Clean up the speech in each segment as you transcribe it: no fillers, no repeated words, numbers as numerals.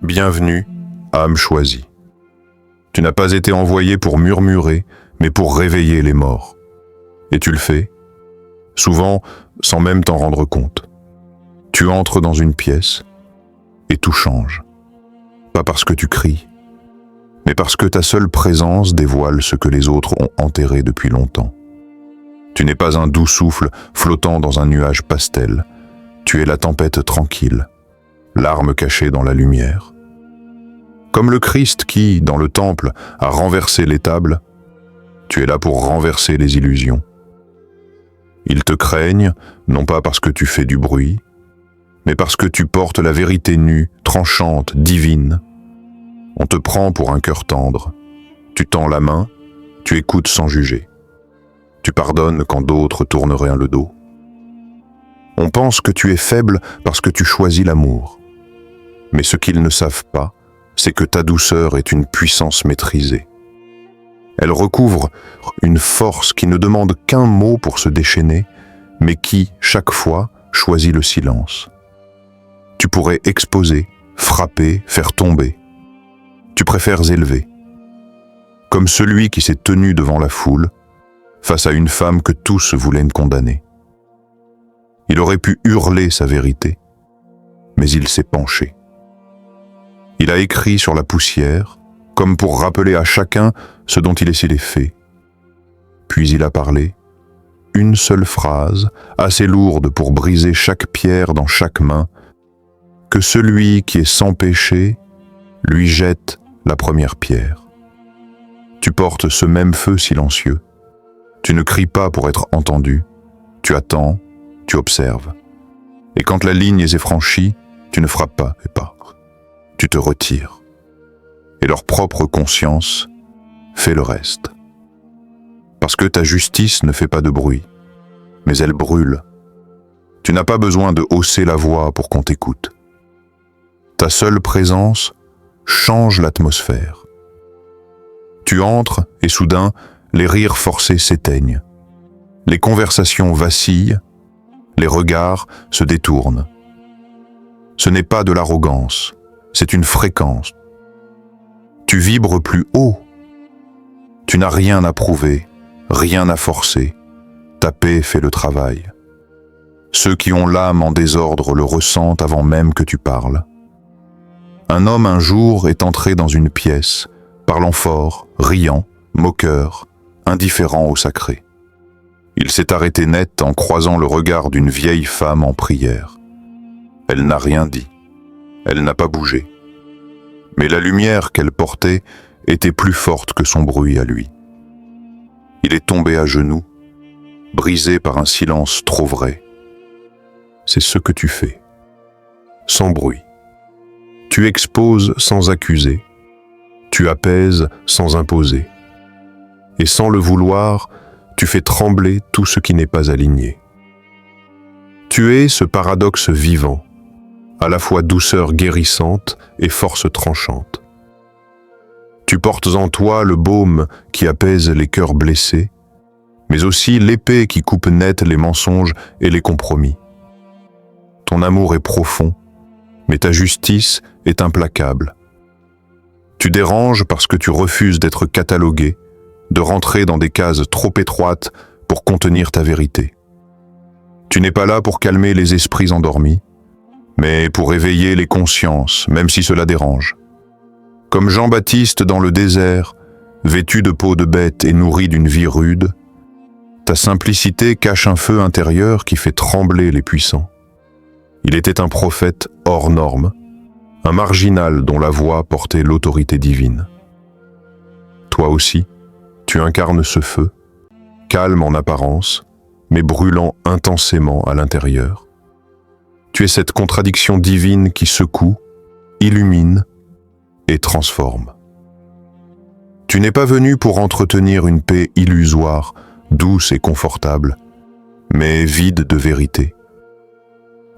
Bienvenue, âme choisie. Tu n'as pas été envoyé pour murmurer, mais pour réveiller les morts. Et tu le fais, souvent sans même t'en rendre compte. Tu entres dans une pièce et tout change. Pas parce que tu cries, mais parce que ta seule présence dévoile ce que les autres ont enterré depuis longtemps. Tu n'es pas un doux souffle flottant dans un nuage pastel. Tu es la tempête tranquille, l'arme cachée dans la lumière. Comme le Christ qui, dans le temple, a renversé les tables, tu es là pour renverser les illusions. Ils te craignent, non pas parce que tu fais du bruit, mais parce que tu portes la vérité nue, tranchante, divine. On te prend pour un cœur tendre. Tu tends la main, tu écoutes sans juger. Tu pardonnes quand d'autres tourneraient le dos. On pense que tu es faible parce que tu choisis l'amour. Mais ce qu'ils ne savent pas, c'est que ta douceur est une puissance maîtrisée. Elle recouvre une force qui ne demande qu'un mot pour se déchaîner, mais qui, chaque fois, choisit le silence. Tu pourrais exposer, frapper, faire tomber. Tu préfères élever. Comme celui qui s'est tenu devant la foule, face à une femme que tous voulaient condamner. Il aurait pu hurler sa vérité, mais il s'est penché. Il a écrit sur la poussière, comme pour rappeler à chacun ce dont il est si fait. Puis il a parlé, une seule phrase, assez lourde pour briser chaque pierre dans chaque main, que celui qui est sans péché lui jette la première pierre. Tu portes ce même feu silencieux. Tu ne cries pas pour être entendu. Tu attends, tu observes. Et quand la ligne est franchie, tu ne frappes pas. Tu te retires. Et leur propre conscience fait le reste. Parce que ta justice ne fait pas de bruit, mais elle brûle. Tu n'as pas besoin de hausser la voix pour qu'on t'écoute. Ta seule présence change l'atmosphère. Tu entres et soudain, les rires forcés s'éteignent. Les conversations vacillent, les regards se détournent. Ce n'est pas de l'arrogance, c'est une fréquence. Tu vibres plus haut. Tu n'as rien à prouver, rien à forcer. Ta paix fait le travail. Ceux qui ont l'âme en désordre le ressentent avant même que tu parles. Un homme un jour est entré dans une pièce, parlant fort, riant, moqueur, indifférent au sacré. Il s'est arrêté net en croisant le regard d'une vieille femme en prière. Elle n'a rien dit, elle n'a pas bougé. Mais la lumière qu'elle portait était plus forte que son bruit à lui. Il est tombé à genoux, brisé par un silence trop vrai. C'est ce que tu fais, sans bruit. Tu exposes sans accuser, tu apaises sans imposer. Et sans le vouloir, tu fais trembler tout ce qui n'est pas aligné. Tu es ce paradoxe vivant, à la fois douceur guérissante et force tranchante. Tu portes en toi le baume qui apaise les cœurs blessés, mais aussi l'épée qui coupe net les mensonges et les compromis. Ton amour est profond, mais ta justice est implacable. Tu déranges parce que tu refuses d'être catalogué, de rentrer dans des cases trop étroites pour contenir ta vérité. Tu n'es pas là pour calmer les esprits endormis, mais pour éveiller les consciences, même si cela dérange. Comme Jean-Baptiste dans le désert, vêtu de peau de bête et nourri d'une vie rude, ta simplicité cache un feu intérieur qui fait trembler les puissants. Il était un prophète hors norme, un marginal dont la voix portait l'autorité divine. Toi aussi, tu incarnes ce feu, calme en apparence, mais brûlant intensément à l'intérieur. Tu es cette contradiction divine qui secoue, illumine et transforme. Tu n'es pas venu pour entretenir une paix illusoire, douce et confortable, mais vide de vérité.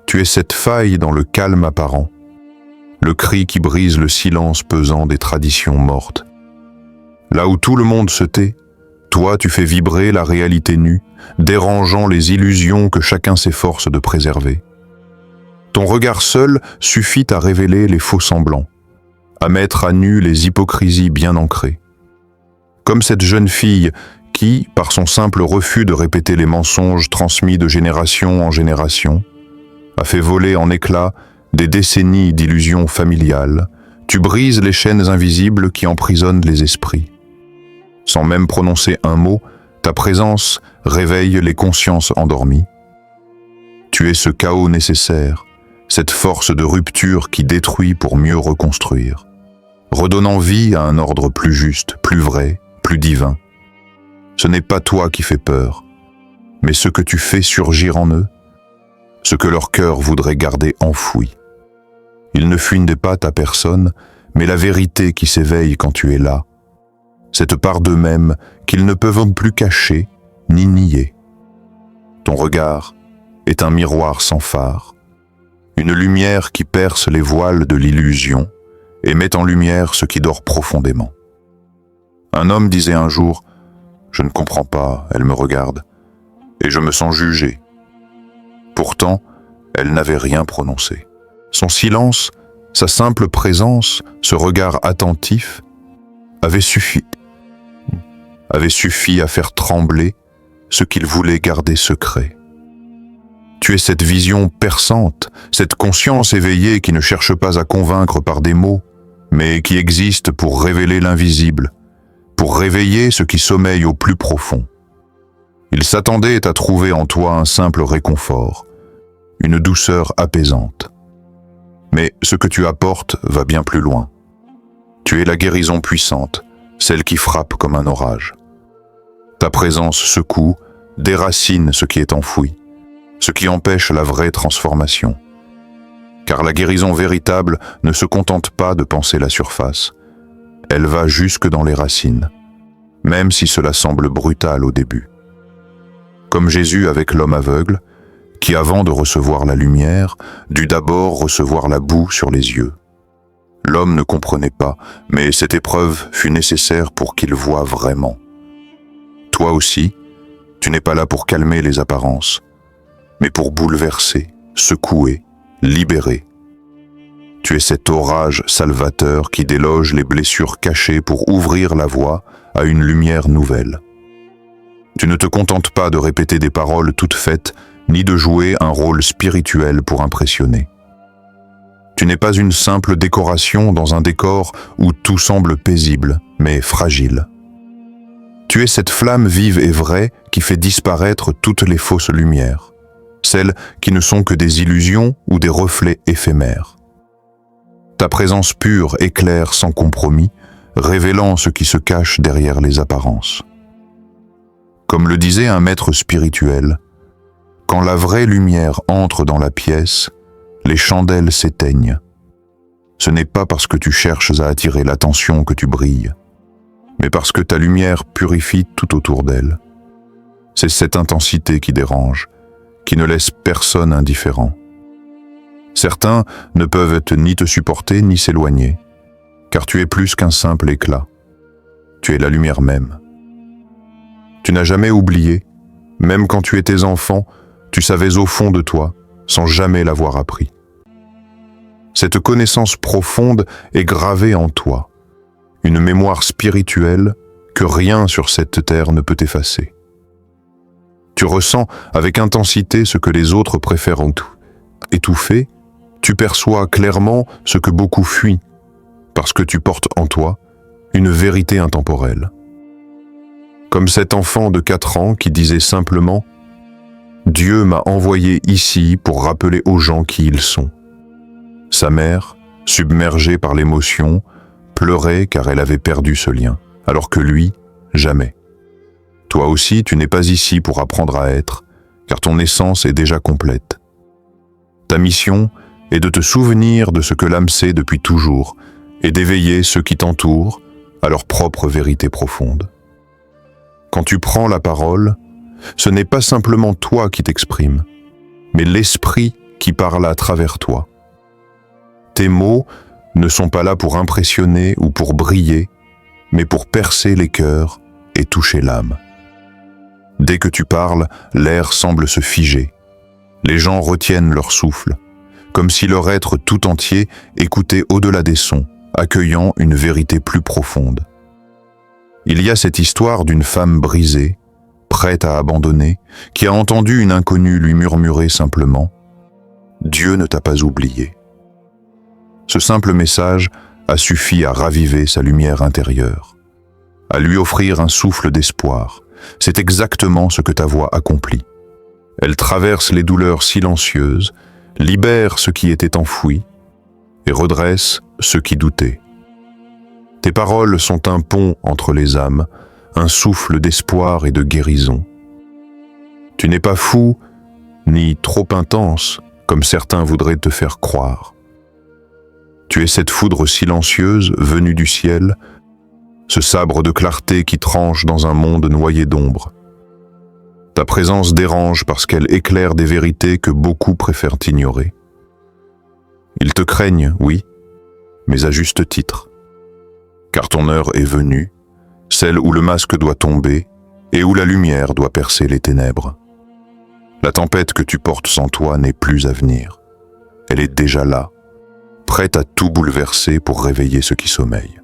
Tu es cette faille dans le calme apparent, le cri qui brise le silence pesant des traditions mortes. Là où tout le monde se tait, toi tu fais vibrer la réalité nue, dérangeant les illusions que chacun s'efforce de préserver. Ton regard seul suffit à révéler les faux semblants, à mettre à nu les hypocrisies bien ancrées. Comme cette jeune fille qui, par son simple refus de répéter les mensonges transmis de génération en génération, a fait voler en éclats des décennies d'illusions familiales. Tu brises les chaînes invisibles qui emprisonnent les esprits. Sans même prononcer un mot, ta présence réveille les consciences endormies. Tu es ce chaos nécessaire, cette force de rupture qui détruit pour mieux reconstruire, redonnant vie à un ordre plus juste, plus vrai, plus divin. Ce n'est pas toi qui fais peur, mais ce que tu fais surgir en eux, ce que leur cœur voudrait garder enfoui. Ils ne fuient pas ta personne, mais la vérité qui s'éveille quand tu es là, cette part d'eux-mêmes qu'ils ne peuvent plus cacher ni nier. Ton regard est un miroir sans phare, une lumière qui perce les voiles de l'illusion et met en lumière ce qui dort profondément. Un homme disait un jour « Je ne comprends pas, elle me regarde, et je me sens jugé. » Pourtant, elle n'avait rien prononcé. Son silence, sa simple présence, ce regard attentif, avait suffi à faire trembler ce qu'il voulait garder secret. Tu es cette vision perçante, cette conscience éveillée qui ne cherche pas à convaincre par des mots, mais qui existe pour révéler l'invisible, pour réveiller ce qui sommeille au plus profond. Il s'attendait à trouver en toi un simple réconfort, une douceur apaisante. Mais ce que tu apportes va bien plus loin. Tu es la guérison puissante, celle qui frappe comme un orage. Ta présence secoue, déracine ce qui est enfoui, ce qui empêche la vraie transformation. Car la guérison véritable ne se contente pas de penser la surface. Elle va jusque dans les racines, même si cela semble brutal au début. Comme Jésus avec l'homme aveugle, qui avant de recevoir la lumière, dut d'abord recevoir la boue sur les yeux. L'homme ne comprenait pas, mais cette épreuve fut nécessaire pour qu'il voie vraiment. Toi aussi, tu n'es pas là pour calmer les apparences, mais pour bouleverser, secouer, libérer. Tu es cet orage salvateur qui déloge les blessures cachées pour ouvrir la voie à une lumière nouvelle. Tu ne te contentes pas de répéter des paroles toutes faites, ni de jouer un rôle spirituel pour impressionner. Tu n'es pas une simple décoration dans un décor où tout semble paisible, mais fragile. Tu es cette flamme vive et vraie qui fait disparaître toutes les fausses lumières, celles qui ne sont que des illusions ou des reflets éphémères. Ta présence pure éclaire sans compromis, révélant ce qui se cache derrière les apparences. Comme le disait un maître spirituel, quand la vraie lumière entre dans la pièce, les chandelles s'éteignent. Ce n'est pas parce que tu cherches à attirer l'attention que tu brilles, mais parce que ta lumière purifie tout autour d'elle. C'est cette intensité qui dérange, qui ne laisse personne indifférent. Certains ne peuvent ni te supporter ni s'éloigner, car tu es plus qu'un simple éclat. Tu es la lumière même. Tu n'as jamais oublié, même quand tu étais enfant, tu savais au fond de toi, sans jamais l'avoir appris. Cette connaissance profonde est gravée en toi, une mémoire spirituelle que rien sur cette terre ne peut effacer. Tu ressens avec intensité ce que les autres préfèrent étouffer, tu perçois clairement ce que beaucoup fuient, parce que tu portes en toi une vérité intemporelle. Comme cet enfant de 4 ans qui disait simplement « Dieu m'a envoyé ici pour rappeler aux gens qui ils sont ». Sa mère, submergée par l'émotion, pleurait car elle avait perdu ce lien, alors que lui, jamais. Toi aussi, tu n'es pas ici pour apprendre à être, car ton essence est déjà complète. Ta mission est de te souvenir de ce que l'âme sait depuis toujours et d'éveiller ceux qui t'entourent à leur propre vérité profonde. Quand tu prends la parole, ce n'est pas simplement toi qui t'exprimes, mais l'esprit qui parle à travers toi. Tes mots ne sont pas là pour impressionner ou pour briller, mais pour percer les cœurs et toucher l'âme. Dès que tu parles, l'air semble se figer. Les gens retiennent leur souffle, comme si leur être tout entier écoutait au-delà des sons, accueillant une vérité plus profonde. Il y a cette histoire d'une femme brisée, prête à abandonner, qui a entendu une inconnue lui murmurer simplement « Dieu ne t'a pas oublié ». Ce simple message a suffi à raviver sa lumière intérieure, à lui offrir un souffle d'espoir. C'est exactement ce que ta voix accomplit. Elle traverse les douleurs silencieuses, libère ce qui était enfoui et redresse ceux qui doutaient. Tes paroles sont un pont entre les âmes, un souffle d'espoir et de guérison. Tu n'es pas fou, ni trop intense, comme certains voudraient te faire croire. Tu es cette foudre silencieuse venue du ciel, ce sabre de clarté qui tranche dans un monde noyé d'ombre. Ta présence dérange parce qu'elle éclaire des vérités que beaucoup préfèrent ignorer. Ils te craignent, oui, mais à juste titre. Car ton heure est venue, celle où le masque doit tomber et où la lumière doit percer les ténèbres. La tempête que tu portes sans toi n'est plus à venir. Elle est déjà là, prête à tout bouleverser pour réveiller ceux qui sommeillent.